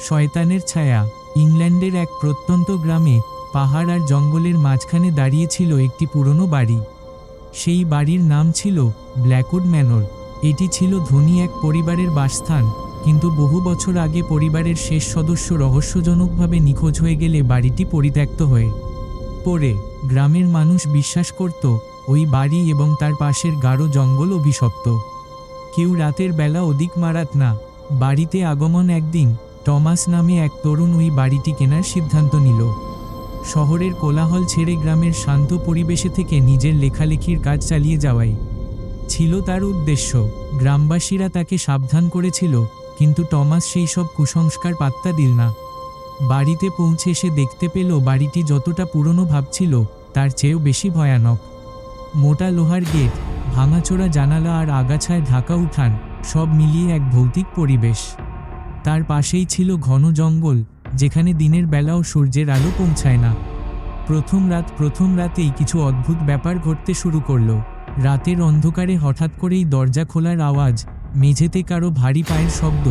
শয়তানের ছায়া। ইংল্যান্ডের এক প্রত্যন্ত গ্রামে পাহাড় আর জঙ্গলের মাঝখানে দাঁড়িয়েছিল একটি পুরনো বাড়ি। সেই বাড়ির নাম ছিল ব্ল্যাকউড ম্যানর। এটি ছিল ধনী এক পরিবারের বাসস্থান, কিন্তু বহু বছর আগে পরিবারের শেষ সদস্য রহস্যজনকভাবে নিখোঁজ হয়ে গেলে বাড়িটি পরিত্যক্ত হয়ে পড়ে। গ্রামের মানুষ বিশ্বাস করত ওই বাড়ি এবং তার পাশের গাঢ় জঙ্গল অভিশপ্ত। কেউ রাতের বেলা ওদিক মারাত না। বাড়িতে আগমন একদিন টমাস নামে এক তরুণ ওই বাড়িটি কেনার সিদ্ধান্ত নিল। শহরের কোলাহল ছেড়ে গ্রামের শান্ত পরিবেশে থেকে নিজের লেখালেখির কাজ চালিয়ে যাওয়াই ছিল তার উদ্দেশ্য। গ্রামবাসীরা তাকে সাবধান করেছিল, কিন্তু টমাস সেই সব কুসংস্কার পাত্তা দিল না। বাড়িতে পৌঁছে সে দেখতে পেল বাড়িটি যতটা পুরনো ভাবছিল তার চেয়েও বেশি ভয়ানক। মোটা লোহার গেট, ভাঙাচোরা জানালা আর আগাছায় ঢাকা উঠান, সব মিলিয়ে এক ভৌতিক পরিবেশ। তার পাশেই ছিল ঘন জঙ্গল, যেখানে দিনের বেলাও সূর্যের আলো পৌঁছায় না। প্রথম রাতেই কিছু অদ্ভুত ব্যাপার ঘটতে শুরু করলো। রাতের অন্ধকারে হঠাৎ করেই দরজা খোলার আওয়াজ, মেঝেতে কারো ভারী পায়ের শব্দ,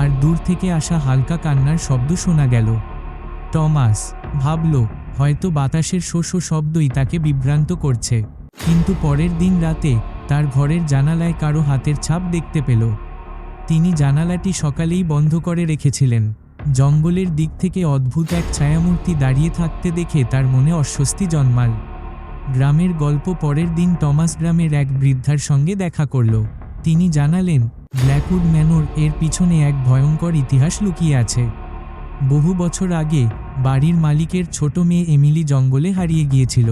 আর দূর থেকে আসা হালকা কান্নার শব্দ শোনা গেল। টমাস ভাবল হয়তো বাতাসের শো শো শব্দই তাকে বিভ্রান্ত করছে। কিন্তু পরের দিন রাতে তার ঘরের জানালায় কারো হাতের ছাপ দেখতে পেল। তিনি জানালাটি সকালেই বন্ধ করে রেখেছিলেন। জঙ্গলের দিক থেকে অদ্ভুত এক ছায়ামূর্তি দাঁড়িয়ে থাকতে দেখে তার মনে অস্বস্তি জন্মাল। গ্রামের গল্প। পরের দিন টমাস গ্রামের এক বৃদ্ধার সঙ্গে দেখা করল। তিনি জানালেন ব্ল্যাকউড ম্যানর এর পিছনে এক ভয়ঙ্কর ইতিহাস লুকিয়ে আছে। বহু বছর আগে বাড়ির মালিকের ছোট মেয়ে এমিলি জঙ্গলে হারিয়ে গিয়েছিল।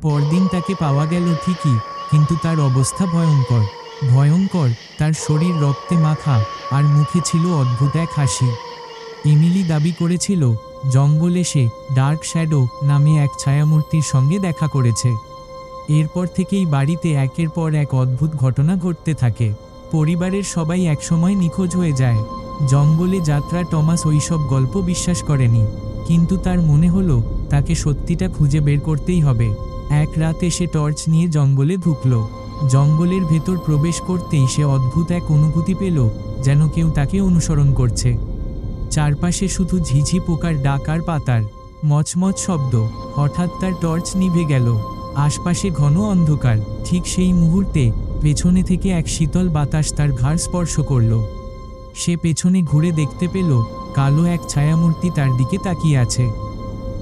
পরদিন তাকে পাওয়া গেল ঠিকই, কিন্তু তার অবস্থা ভয়ঙ্কর। তার শরীর রক্তে মাখা, আর মুখে ছিল অদ্ভুত এক হাসি। এমিলি দাবি করেছিল জঙ্গলে সে ডার্ক শ্যাডো নামে এক ছায়ামূর্তির সঙ্গে দেখা করেছে। এরপর থেকেই বাড়িতে একের পর এক অদ্ভুত ঘটনা ঘটতে থাকে। পরিবারের সবাই একসময় নিখোঁজ হয়ে যায়। জঙ্গলে যাত্রা। টমাস ওইসব গল্প বিশ্বাস করেনি, কিন্তু তার মনে হলো তাকে সত্যিটা খুঁজে বের করতেই হবে। এক রাতে সে টর্চ নিয়ে জঙ্গলে ঢুকল। জঙ্গলের ভেতর প্রবেশ করতেই সে অদ্ভুত এক অনুভূতি পেল, যেন কেউ তাকে অনুসরণ করছে। চারপাশে শুধু ঝিঝি পোকার ডাক আর পাতার মচমচ শব্দ। হঠাৎ তার টর্চ নিভে গেল। আশপাশে ঘন অন্ধকার। ঠিক সেই মুহূর্তে পেছনে থেকে এক শীতল বাতাস তার ঘাড় স্পর্শ করল। সে পেছনে ঘুরে দেখতে পেল কালো এক ছায়ামূর্তি তার দিকে তাকিয়ে আছে।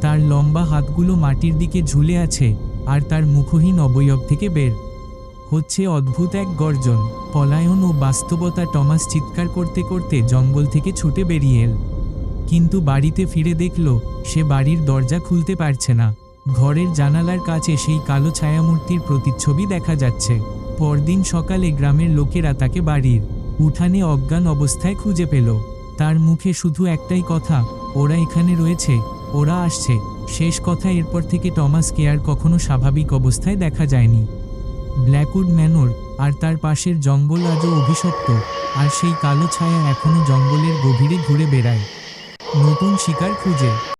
তার লম্বা হাতগুলো মাটির দিকে ঝুলে আছে, আর তার মুখহীন অবয়ব থেকে বের হচ্ছে অদ্ভুত এক গর্জন। পলায়ন ও বাস্তবতা। টমাস চিৎকার করতে করতে জঙ্গল থেকে ছুটে বেরিয়ে এল, কিন্তু বাড়িতে ফিরে দেখল সে বাড়ির দরজা খুলতে পারছে না। ঘরের জানালার কাছে সেই কালো ছায়ামূর্তির প্রতিচ্ছবি দেখা যাচ্ছে। পরদিন সকালে গ্রামের লোকেরা তাকে বাড়ির উঠানে অজ্ঞান অবস্থায় খুঁজে পেল। তার মুখে শুধু একটাই কথা, ওরা এখানে রয়েছে, ওরা আসছে। শেষ কথা। এরপর থেকে টমাসকে আর কখনো স্বাভাবিক অবস্থায় দেখা যায়নি। ব্ল্যাকউড ম্যানর আর তার পাশের জঙ্গল আজও অভিশপ্ত, আর সেই কালো ছায়া এখনও জঙ্গলের গভীরে ঘুরে বেড়ায়, নতুন শিকার খুঁজে।